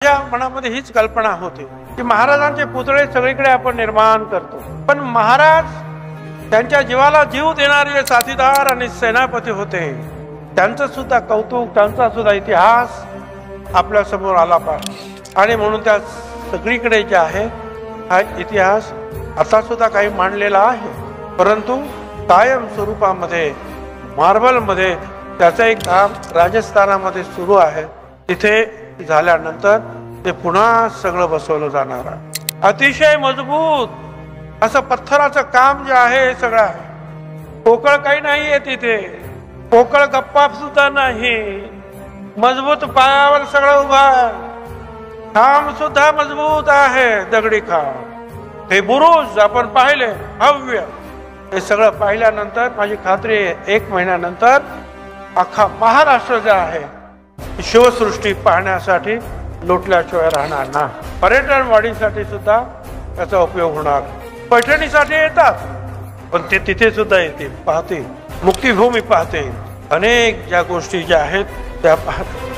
माझ्या मनामध्ये हीच कल्पना होती की महाराजांचे पुतळे सगळीकडे आपण निर्माण करतो, पण महाराज त्यांच्या जीवाला जीव देणारे साथीदार आणि सेनापती होते. त्यांचं सुद्धा कौतुक, त्यांचा सुद्धा इतिहास आपल्या समोर आला पाहिजे. आणि म्हणून त्या सगळीकडे जे आहे हा इतिहास आता सुद्धा काही मांडलेला आहे, परंतु कायम स्वरूपामध्ये मार्बलमध्ये त्याचं एक काम राजस्थानामध्ये सुरू आहे. तिथे झाल्यानंतर ते पुन्हा सगळं बसवलं जाणार आहे. अतिशय मजबूत असं पत्थराचं काम जे आहे हे सगळं आहे. पोकळ काही नाहीये तिथे, पोकळ गप्पा सुद्धा नाही. मजबूत पायावर सगळं उभा, खांब सुद्धा मजबूत आहे, दगडी खांब. हे बुरुज आपण पाहिले भव्य. हे सगळं पाहिल्यानंतर माझी खात्री आहे 1 महिन्यानंतर अख्खा महाराष्ट्र जे आहे शिवसृष्टी पाहण्यासाठी लोटल्याशिवाय राहणार ना. पर्यटन वाढीसाठी सुद्धा त्याचा उपयोग होणार. पैठणीसाठी येतात, पण ते तिथे सुद्धा येतील, पाहतील, मुक्तिभूमी पाहतील, अनेक ज्या गोष्टी ज्या आहेत त्या पाहतील.